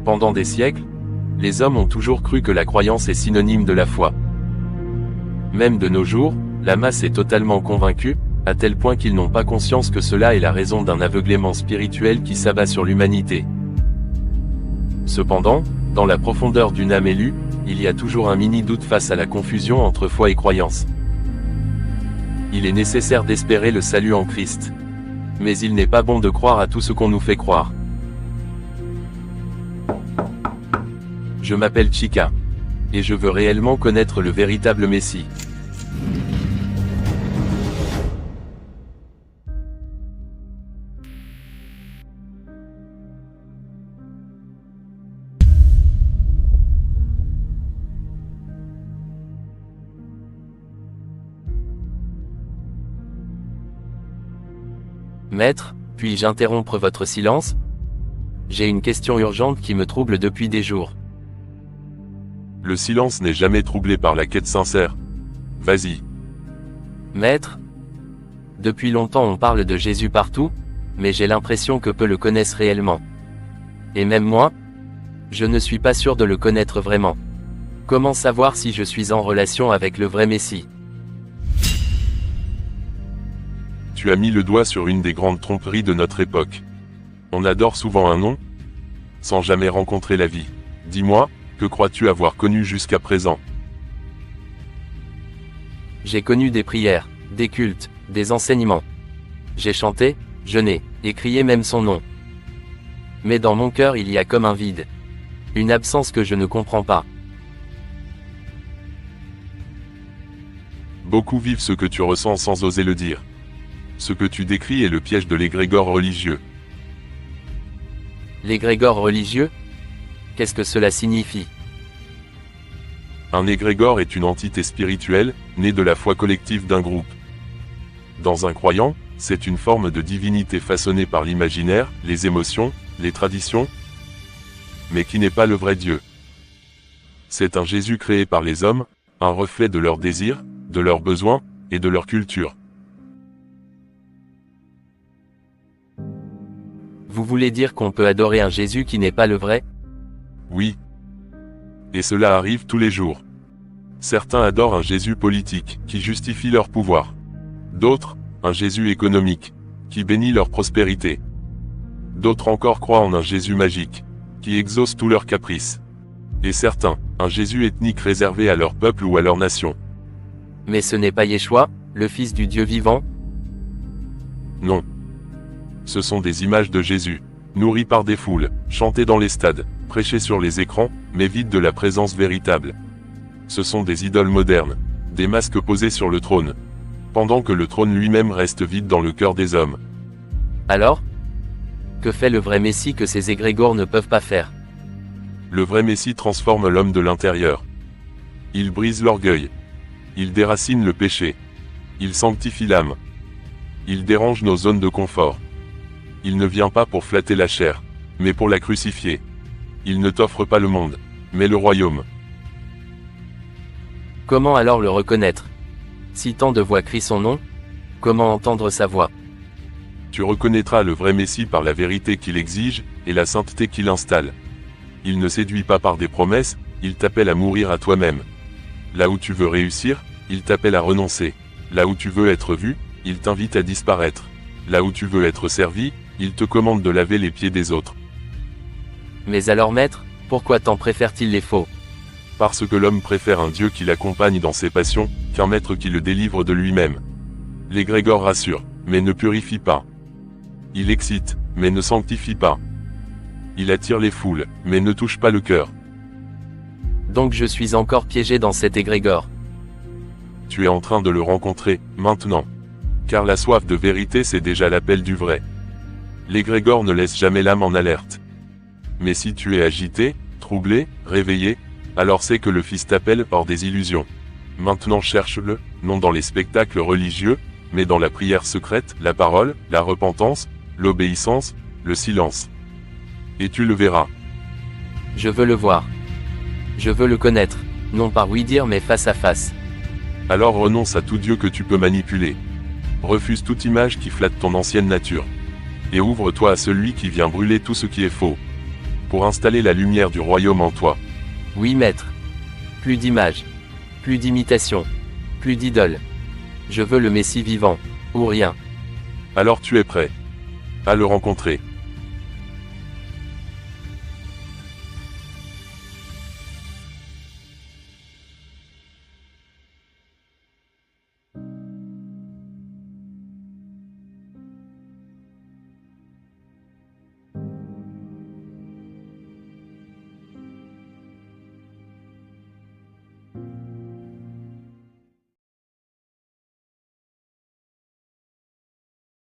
Pendant des siècles, les hommes ont toujours cru que la croyance est synonyme de la foi. Même de nos jours, la masse est totalement convaincue, à tel point qu'ils n'ont pas conscience que cela est la raison d'un aveuglement spirituel qui s'abat sur l'humanité. Cependant, dans la profondeur d'une âme élue, il y a toujours un mini-doute face à la confusion entre foi et croyance. Il est nécessaire d'espérer le salut en Christ. Mais il n'est pas bon de croire à tout ce qu'on nous fait croire. Je m'appelle Chica. Et je veux réellement connaître le véritable Messie. Maître, puis-je interrompre votre silence? J'ai une question urgente qui me trouble depuis des jours. Le silence n'est jamais troublé par la quête sincère. Vas-y. Maître, depuis longtemps on parle de Jésus partout, mais j'ai l'impression que peu le connaissent réellement. Et même moi, je ne suis pas sûr de le connaître vraiment. Comment savoir si je suis en relation avec le vrai Messie? Tu as mis le doigt sur une des grandes tromperies de notre époque. On adore souvent un nom, sans jamais rencontrer la vie. Dis-moi, que crois-tu avoir connu jusqu'à présent? J'ai connu des prières, des cultes, des enseignements. J'ai chanté, jeûné, et crié même son nom. Mais dans mon cœur il y a comme un vide. Une absence que je ne comprends pas. Beaucoup vivent ce que tu ressens sans oser le dire. Ce que tu décris est le piège de l'égrégore religieux. L'égrégore religieux? Qu'est-ce que cela signifie? Un égrégore est une entité spirituelle, née de la foi collective d'un groupe. Dans un croyant, c'est une forme de divinité façonnée par l'imaginaire, les émotions, les traditions, mais qui n'est pas le vrai Dieu. C'est un Jésus créé par les hommes, un reflet de leurs désirs, de leurs besoins, et de leur culture. Vous voulez dire qu'on peut adorer un Jésus qui n'est pas le vrai? Oui. Et cela arrive tous les jours. Certains adorent un Jésus politique, qui justifie leur pouvoir. D'autres, un Jésus économique, qui bénit leur prospérité. D'autres encore croient en un Jésus magique, qui exauce tous leurs caprices. Et certains, un Jésus ethnique réservé à leur peuple ou à leur nation. Mais ce n'est pas Yeshua, le Fils du Dieu vivant? Non. Ce sont des images de Jésus, nourries par des foules, chantées dans les stades, prêchées sur les écrans, mais vides de la présence véritable. Ce sont des idoles modernes, des masques posés sur le trône, pendant que le trône lui-même reste vide dans le cœur des hommes. Alors? Que fait le vrai Messie que ces égrégores ne peuvent pas faire? Le vrai Messie transforme l'homme de l'intérieur. Il brise l'orgueil. Il déracine le péché. Il sanctifie l'âme. Il dérange nos zones de confort. Il ne vient pas pour flatter la chair, mais pour la crucifier. Il ne t'offre pas le monde, mais le royaume. Comment alors le reconnaître? Si tant de voix crient son nom, comment entendre sa voix? Tu reconnaîtras le vrai Messie par la vérité qu'il exige, et la sainteté qu'il installe. Il ne séduit pas par des promesses, il t'appelle à mourir à toi-même. Là où tu veux réussir, il t'appelle à renoncer. Là où tu veux être vu, il t'invite à disparaître. Là où tu veux être servi, il te commande de laver les pieds des autres. Mais alors maître, pourquoi tant préfère-t-il les faux? Parce que l'homme préfère un Dieu qui l'accompagne dans ses passions, qu'un maître qui le délivre de lui-même. L'égrégore rassure, mais ne purifie pas. Il excite, mais ne sanctifie pas. Il attire les foules, mais ne touche pas le cœur. Donc je suis encore piégé dans cet égrégore. Tu es en train de le rencontrer, maintenant. Car la soif de vérité c'est déjà l'appel du vrai. L'égrégore ne laisse jamais l'âme en alerte. Mais si tu es agité, troublé, réveillé, alors c'est que le Fils t'appelle hors des illusions. Maintenant cherche-le, non dans les spectacles religieux, mais dans la prière secrète, la parole, la repentance, l'obéissance, le silence. Et tu le verras. Je veux le voir. Je veux le connaître, non par oui-dire mais face à face. Alors renonce à tout Dieu que tu peux manipuler. Refuse toute image qui flatte ton ancienne nature. Et ouvre-toi à celui qui vient brûler tout ce qui est faux. pour installer la lumière du royaume en toi. Oui, maître. Plus d'images. Plus d'imitations. Plus d'idoles. Je veux le Messie vivant, ou rien. Alors tu es prêt à le rencontrer.